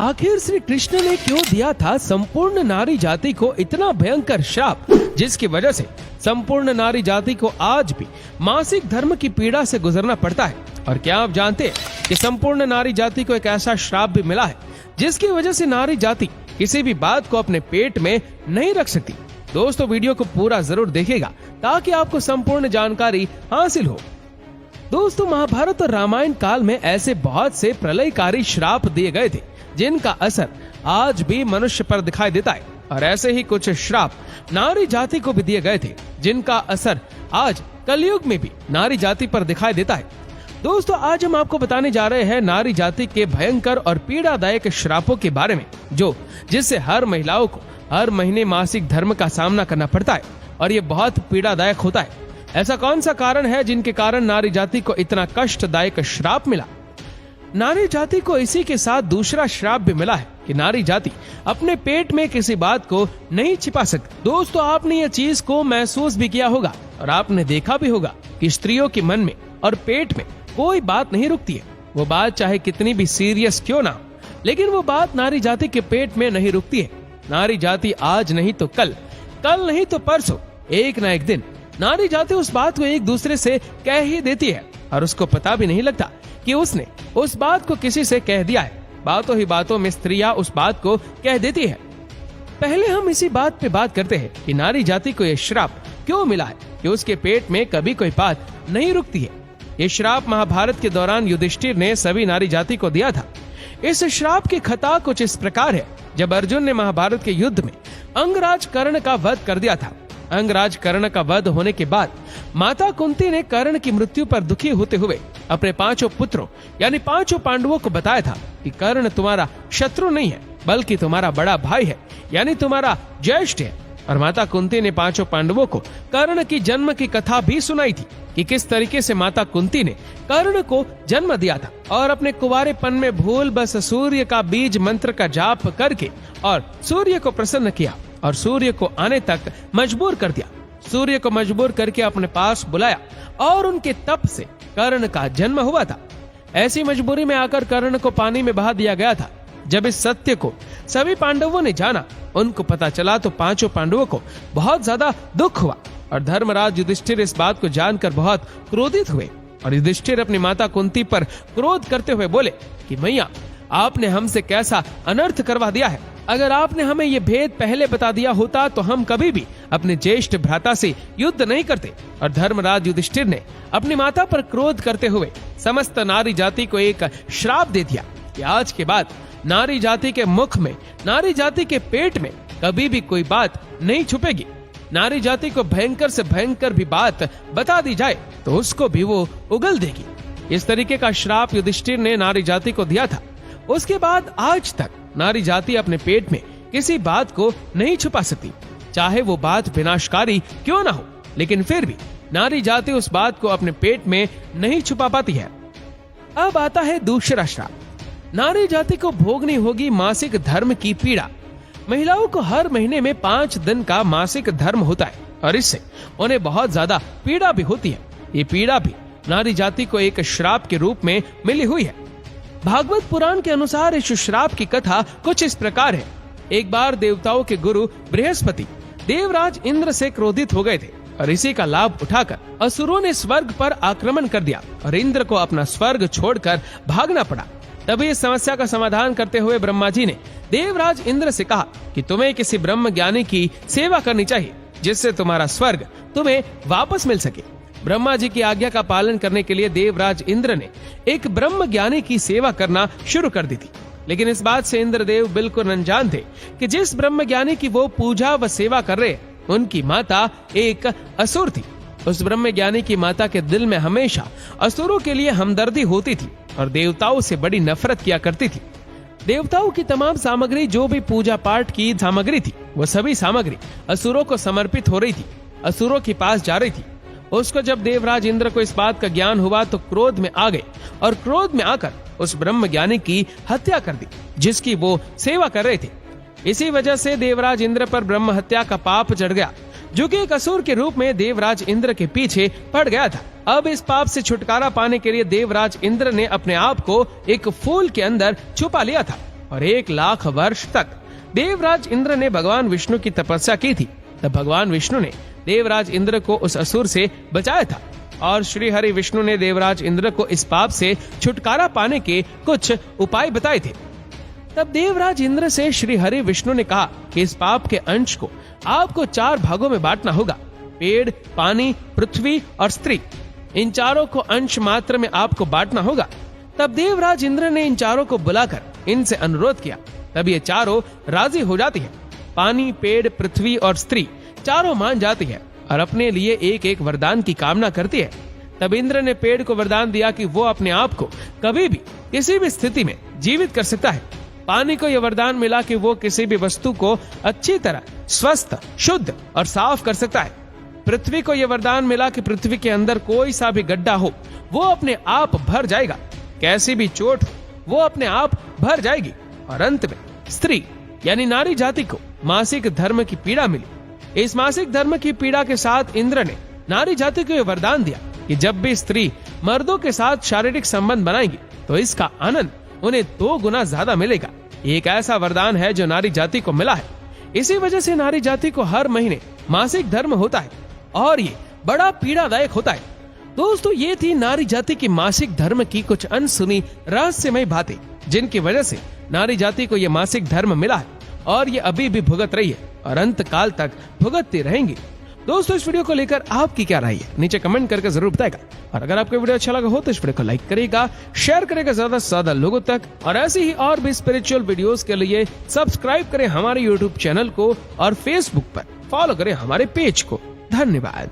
आखिर श्री कृष्ण ने क्यों दिया था संपूर्ण नारी जाति को इतना भयंकर श्राप, जिसकी वजह से संपूर्ण नारी जाति को आज भी मासिक धर्म की पीड़ा से गुजरना पड़ता है? और क्या आप जानते हैं कि संपूर्ण नारी जाति को एक ऐसा श्राप भी मिला है जिसकी वजह से नारी जाति किसी भी बात को अपने पेट में नहीं रख सकती? दोस्तों, वीडियो को पूरा जरूर देखिएगा ताकि आपको संपूर्ण जानकारी हासिल हो। दोस्तों, महाभारत और रामायण काल में ऐसे बहुत से प्रलयकारी श्राप दिए गए थे जिनका असर आज भी मनुष्य पर दिखाई देता है, और ऐसे ही कुछ श्राप नारी जाति को भी दिए गए थे जिनका असर आज कलयुग में भी नारी जाति पर दिखाई देता है। दोस्तों, आज हम आपको बताने जा रहे हैं नारी जाति के भयंकर और पीड़ादायक श्रापों के बारे में, जिससे हर महिलाओं को हर महीने मासिक धर्म का सामना करना पड़ता है और ये बहुत पीड़ादायक होता है। ऐसा कौन सा कारण है जिनके कारण नारी जाति को इतना कष्टदायक श्राप मिला? नारी जाति को इसी के साथ दूसरा श्राप भी मिला है कि नारी जाति अपने पेट में किसी बात को नहीं छिपा सकती। दोस्तों, आपने ये चीज को महसूस भी किया होगा और आपने देखा भी होगा कि स्त्रियों के मन में और पेट में कोई बात नहीं रुकती है। वो बात चाहे कितनी भी सीरियस क्यों ना हो, लेकिन वो बात नारी जाति के पेट में नहीं रुकती है। नारी जाति आज नहीं तो कल, कल नहीं तो परसों, एक ना एक दिन नारी जाति उस बात को एक दूसरे से कह ही देती है और उसको पता भी नहीं लगता कि उसने उस बात को किसी से कह दिया है। बातों ही बातों में स्त्रियां उस बात को कह देती है। पहले हम इसी बात पे बात करते हैं कि नारी जाति को यह श्राप क्यों मिला है कि उसके पेट में कभी कोई बात नहीं रुकती है। ये श्राप महाभारत के दौरान युधिष्ठिर ने सभी नारी जाति को दिया था। इस श्राप की कथा कुछ इस प्रकार है। जब अर्जुन ने महाभारत के युद्ध में अंगराज कर्ण का वध कर दिया था, अंगराज कर्ण का वध होने के बाद माता कुंती ने कर्ण की मृत्यु पर दुखी होते हुए अपने 5 पुत्रों यानी 5 पांडवों को बताया था कि कर्ण तुम्हारा शत्रु नहीं है बल्कि तुम्हारा बड़ा भाई है, यानी तुम्हारा ज्येष्ठ है। और माता कुंती ने 5 पांडवों को कर्ण की जन्म की कथा भी सुनाई थी कि किस तरीके से माता कुंती ने कर्ण को जन्म दिया था और अपने कुंवारेपन में भूल बस सूर्य का बीज मंत्र का जाप करके और सूर्य को प्रसन्न किया और सूर्य को आने तक मजबूर कर दिया। सूर्य को मजबूर करके अपने पास बुलाया और उनके तप से कर्ण का जन्म हुआ था। ऐसी मजबूरी में आकर कर्ण को पानी में बहा दिया गया था। जब इस सत्य को सभी पांडवों ने जाना, उनको पता चला तो 5 पांडवों को बहुत ज्यादा दुख हुआ और धर्मराज युधिष्ठिर इस बात को जानकर बहुत क्रोधित हुए और युधिष्ठिर अपनी माता कुंती पर क्रोध करते हुए बोले कि मैया, आपने हमसे कैसा अनर्थ करवा दिया है। अगर आपने हमें ये भेद पहले बता दिया होता तो हम कभी भी अपने ज्येष्ठ भ्राता से युद्ध नहीं करते। और धर्मराज युधिष्ठिर ने अपनी माता पर क्रोध करते हुए समस्त नारी जाति को एक श्राप दे दिया कि आज के बाद नारी जाति के मुख में, नारी जाति के पेट में कभी भी कोई बात नहीं छुपेगी। नारी जाति को भयंकर से भयंकर भी बात बता दी जाए तो उसको भी वो उगल देगी। इस तरीके का श्राप युधिष्ठिर ने नारी जाति को दिया था। उसके बाद आज तक नारी जाति अपने पेट में किसी बात को नहीं छुपा सकती, चाहे वो बात विनाशकारी क्यों ना हो, लेकिन फिर भी नारी जाति उस बात को अपने पेट में नहीं छुपा पाती है। अब आता है दूसरा श्राप। नारी जाति को भोगनी होगी मासिक धर्म की पीड़ा। महिलाओं को हर महीने में 5 दिन का मासिक धर्म होता है और इससे उन्हें बहुत ज्यादा पीड़ा भी होती है। ये पीड़ा भी नारी जाति को एक श्राप के रूप में मिली हुई है। भागवत पुराण के अनुसार इस श्राप की कथा कुछ इस प्रकार है। एक बार देवताओं के गुरु बृहस्पति देवराज इंद्र से क्रोधित हो गए थे और इसी का लाभ उठाकर असुरों ने स्वर्ग पर आक्रमण कर दिया और इंद्र को अपना स्वर्ग छोड़कर भागना पड़ा। तभी इस समस्या का समाधान करते हुए ब्रह्मा जी ने देवराज इंद्र से कहा कि तुम्हें किसी ब्रह्म ज्ञानी की सेवा करनी चाहिए जिससे तुम्हारा स्वर्ग तुम्हें वापस मिल सके। ब्रह्मा जी की आज्ञा का पालन करने के लिए देवराज इंद्र ने एक ब्रह्म ज्ञानी की सेवा करना शुरू कर दी थी। लेकिन इस बात से इंद्रदेव बिल्कुल अनजान थे कि जिस ब्रह्म ज्ञानी की वो पूजा व सेवा कर रहे उनकी माता एक असुर थी। उस ब्रह्म ज्ञानी की माता के दिल में हमेशा असुरों के लिए हमदर्दी होती थी और देवताओं से बड़ी नफरत किया करती थी। देवताओं की तमाम सामग्री, जो भी पूजा पाठ की सामग्री थी, वो सभी सामग्री असुरों को समर्पित हो रही थी, असुरों के पास जा रही थी। उसको जब देवराज इंद्र को इस बात का ज्ञान हुआ तो क्रोध में आ गए और क्रोध में आकर उस ब्रह्म ज्ञानी की हत्या कर दी जिसकी वो सेवा कर रहे थे। इसी वजह से देवराज इंद्र पर ब्रह्म हत्या का पाप चढ़ गया, जो कि एक असुर के रूप में देवराज इंद्र के पीछे पड़ गया था। अब इस पाप से छुटकारा पाने के लिए देवराज इंद्र ने अपने आप को एक फूल के अंदर छुपा लिया था। और 1,00,000 वर्ष तक देवराज इंद्र ने भगवान विष्णु की तपस्या की थी। तब भगवान विष्णु ने देवराज इंद्र को उस असुर से बचाया था और श्री हरि विष्णु ने देवराज इंद्र को इस पाप से छुटकारा पाने के कुछ उपाय बताए थे। तब देवराज इंद्र से श्री हरि विष्णु ने कहा कि इस पाप के अंश को आपको 4 भागों में बांटना होगा, पेड़, पानी, पृथ्वी और स्त्री। इन चारों को अंश मात्र में आपको बांटना होगा। तब देवराज इंद्र ने इन चारों को बुलाकर इनसे अनुरोध किया। तब ये चारों राजी हो जाती है। पानी, पेड़, पृथ्वी और स्त्री चारों मान जाती है और अपने लिए एक एक वरदान की कामना करती है। तब इंद्र ने पेड़ को वरदान दिया कि वो अपने आप को कभी भी किसी भी स्थिति में जीवित कर सकता है। पानी को यह वरदान मिला कि वो किसी भी वस्तु को अच्छी तरह स्वस्थ, शुद्ध और साफ कर सकता है। पृथ्वी को यह वरदान मिला कि पृथ्वी के अंदर कोई सा भी गड्ढा हो वो अपने आप भर जाएगा, कैसी भी चोट हो वो अपने आप भर जाएगी। और अंत में स्त्री यानी नारी जाति को मासिक धर्म की पीड़ा मिली। इस मासिक धर्म की पीड़ा के साथ इंद्र ने नारी जाति को यह वरदान दिया कि जब भी स्त्री मर्दों के साथ शारीरिक संबंध बनाएगी तो इसका आनंद उन्हें 2 गुना ज्यादा मिलेगा। एक ऐसा वरदान है जो नारी जाति को मिला है। इसी वजह से नारी जाति को हर महीने मासिक धर्म होता है और ये बड़ा पीड़ादायक होता है। दोस्तों, ये थी नारी जाति की मासिक धर्म की कुछ अनसुनी रहस्यमय बातें, जिनकी वजह से नारी जाति को यह मासिक धर्म मिला है और ये अभी भी भुगत रही है और अंत काल तक भुगतती रहेंगी। दोस्तों, इस वीडियो को लेकर आपकी क्या राय है नीचे कमेंट करके जरूर बताएगा। और अगर आपको वीडियो अच्छा लगा हो तो इस वीडियो को लाइक करेगा, शेयर करेगा ज्यादा से ज्यादा लोगों तक। और ऐसी ही और भी स्पिरिचुअल वीडियोस के लिए सब्सक्राइब करें हमारे यूट्यूब चैनल को और फेसबुक पर फॉलो करें हमारे पेज को। धन्यवाद।